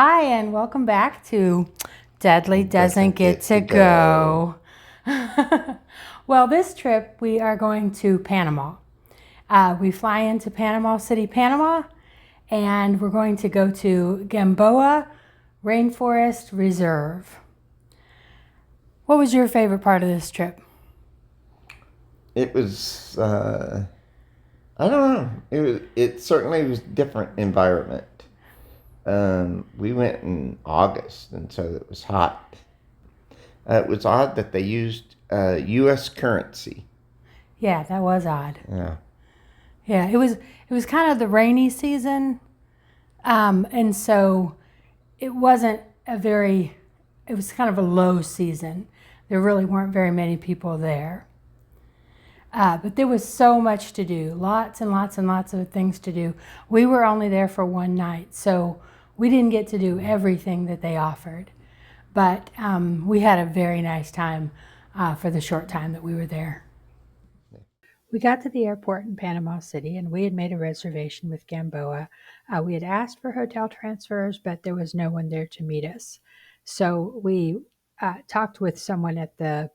Hi, and welcome back to Deadly Doesn't Get to Go. Well, this trip we are going to Panama. We fly into Panama City, Panama, and we're going to go to Gamboa Rainforest Reserve. What was your favorite part of this trip? It was I don't know. It certainly was different environment. We went in August, and so it was hot. It was odd that they used U.S. currency. Yeah, that was odd. Yeah, Yeah, it was kind of the rainy season, and so it wasn't a very. It was kind of a low season. There really weren't very many people there. But there was so much to do, lots and lots and lots of things to do. We were only there for one night, so we didn't get to do everything that they offered. But we had a very nice time for the short time that we were there. We got to the airport in Panama City and we had made a reservation with Gamboa. We had asked for hotel transfers, but there was no one there to meet us. So we talked with someone at the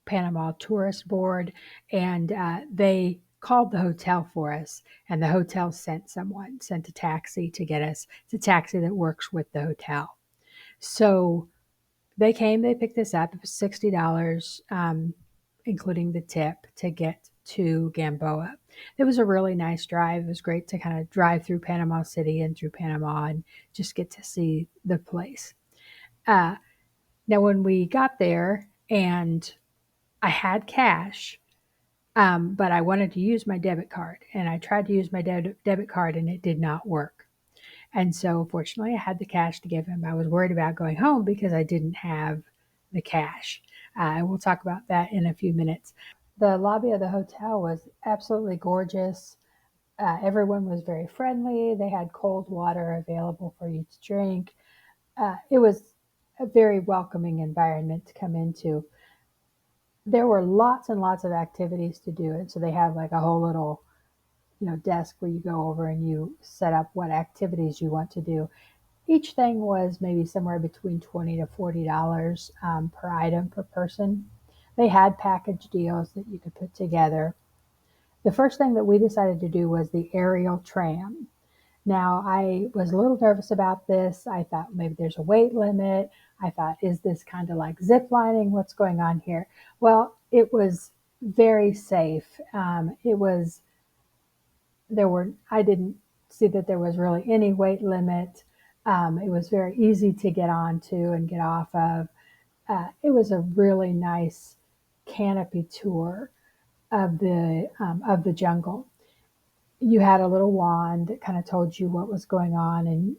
Panama Tourist Board, and they called the hotel for us, and the hotel sent a taxi to get us. It's a taxi that works with the hotel. So they came, they picked us up. It was $60, including the tip, to get to Gamboa. It was a really nice drive. It was great to kind of drive through Panama City and through Panama and just get to see the place. Uh, Now, when we got there and I had cash, but I wanted to use my debit card, and I tried to use my debit card, and it did not work. And so, fortunately, I had the cash to give him. I was worried about going home because I didn't have the cash. And we'll talk about that in a few minutes. The lobby of the hotel was absolutely gorgeous. Everyone was very friendly. They had cold water available for you to drink. It was a very welcoming environment to come into. There were lots and lots of activities to do. And so they have like a whole little, desk where you go over and you set up what activities you want to do. Each thing was maybe somewhere between $20 to $40 per item per person. They had package deals that you could put together. The first thing that we decided to do was the aerial tram. Now, I was a little nervous about this. I thought maybe there's a weight limit. I thought, is this kind of like zip lining? What's going on here? Well, it was very safe. I didn't see that there was really any weight limit. It was very easy to get onto and get off of. It was a really nice canopy tour of the jungle. You had a little wand that kind of told you what was going on and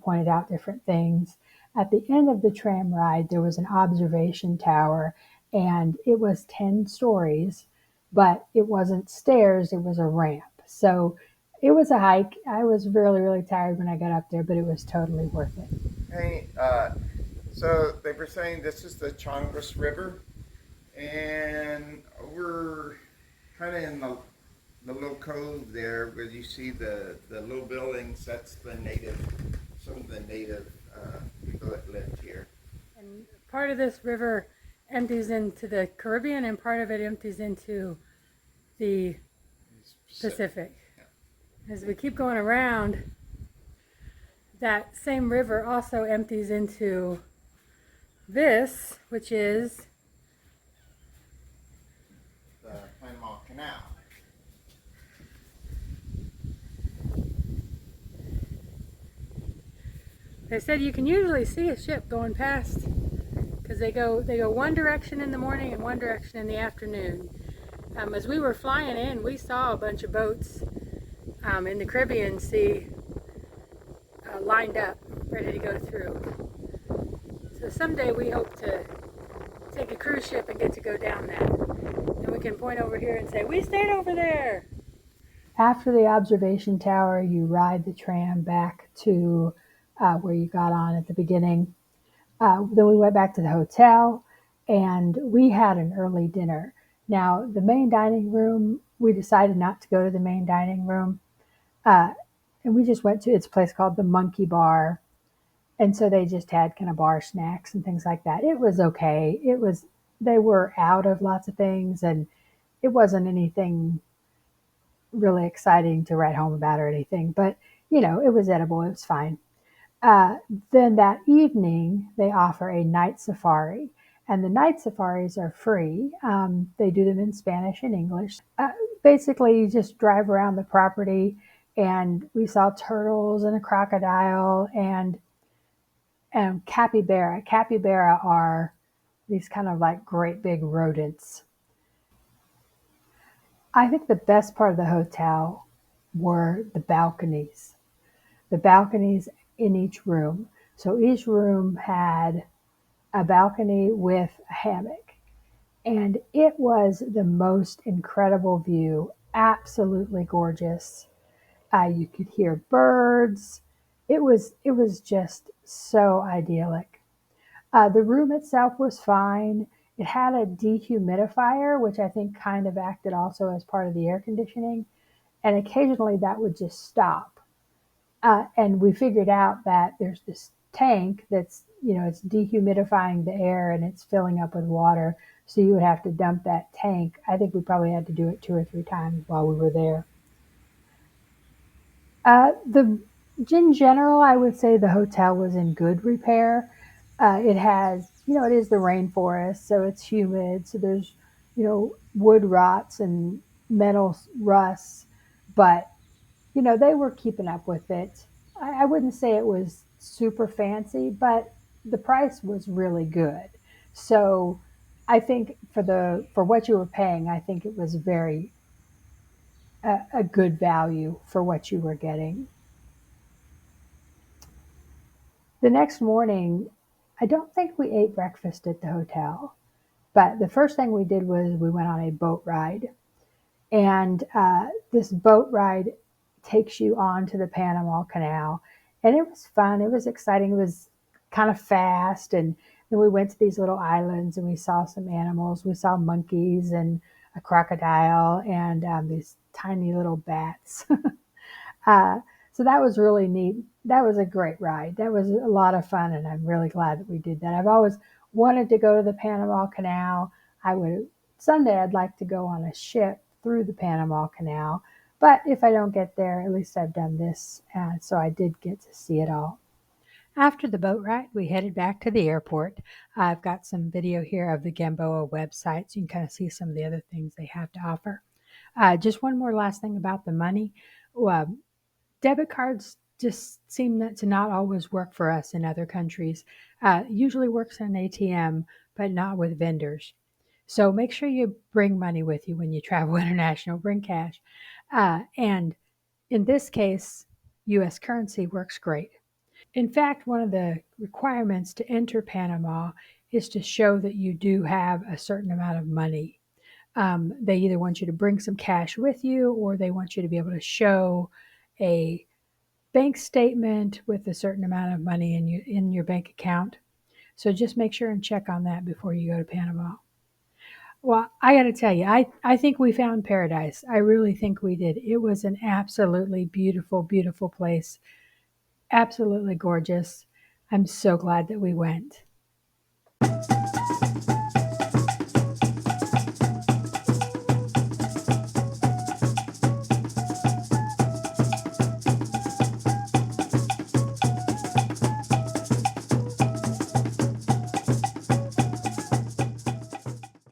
pointed out different things. At the end of the tram ride, there was an observation tower, and it was 10 stories, but it wasn't stairs, it was a ramp. So it was a hike. I was really, really tired when I got up there, but it was totally worth it. Hey, so they were saying this is the Chongus River, and we're kind of in the little cove there where you see the little buildings. That's some of the native people that lived here. And part of this river empties into the Caribbean, and part of it empties into the Pacific. As we keep going around, that same river also empties into Vist, which is The Panama Canal. they said you can usually see a ship going past because they go one direction in the morning and one direction in the afternoon. As we were flying in, we saw a bunch of boats in the Caribbean Sea lined up, ready to go through. So someday we hope to take a cruise ship and get to go down that. And we can point over here and say, we stayed over there. After the observation tower, you ride the tram back to where you got on at the beginning. Then we went back to the hotel and we had an early dinner. Now, the main dining room, we decided not to go to the main dining room. Uh, and we just went to it's a place called the Monkey Bar. And so they just had kind of bar snacks and things like that. It was okay. They were out of lots of things, and it wasn't anything really exciting to write home about or anything, but it was edible. It was fine. Uh, then that evening, they offer a night safari, and the night safaris are free. They do them in Spanish and English. Basically, you just drive around the property, and we saw turtles and a crocodile and capybara. Capybara are these kind of like great big rodents. I think the best part of the hotel were the balconies. The balconies in each room. So each room had a balcony with a hammock. And it was the most incredible view, absolutely gorgeous. You could hear birds. It was just so idyllic. The room itself was fine. It had a dehumidifier, which I think kind of acted also as part of the air conditioning. And occasionally that would just stop. And we figured out that there's this tank that's, it's dehumidifying the air and it's filling up with water. So you would have to dump that tank. I think we probably had to do it 2 or 3 times while we were there. The In general, I would say the hotel was in good repair. It has, it is the rainforest, so it's humid. So there's, wood rots and metal rusts, but they were keeping up with it. I wouldn't say it was super fancy, but the price was really good. So I think for what you were paying, I think it was very a good value for what you were getting. The next morning, I don't think we ate breakfast at the hotel, but the first thing we did was we went on a boat ride. And this boat ride takes you on to the Panama Canal. And it was fun. It was exciting. It was kind of fast. And then we went to these little islands and we saw some animals. We saw monkeys and a crocodile and these tiny little bats. Uh, so that was really neat. That was a great ride. That was a lot of fun, and I'm really glad that we did that. I've always wanted to go to the Panama Canal. I would Someday I'd like to go on a ship through the Panama Canal, but if I don't get there, at least I've done this, so I did get to see it all. After the boat ride, we headed back to the airport. I've got some video here of the Gamboa website, so you can kind of see some of the other things they have to offer. Just one more last thing about the money. Uh, Debit cards just seem to not always work for us in other countries. Usually works in an ATM, but not with vendors. So make sure you bring money with you when you travel international. Bring cash. And in this case, US currency works great. In fact, one of the requirements to enter Panama is to show that you do have a certain amount of money. They either want you to bring some cash with you or they want you to be able to show a bank statement with a certain amount of money in your bank account. So just make sure and check on that before you go to Panama. Well, I got to tell you, I think we found paradise. I really think we did. It was an absolutely beautiful, beautiful place. Absolutely gorgeous. I'm so glad that we went.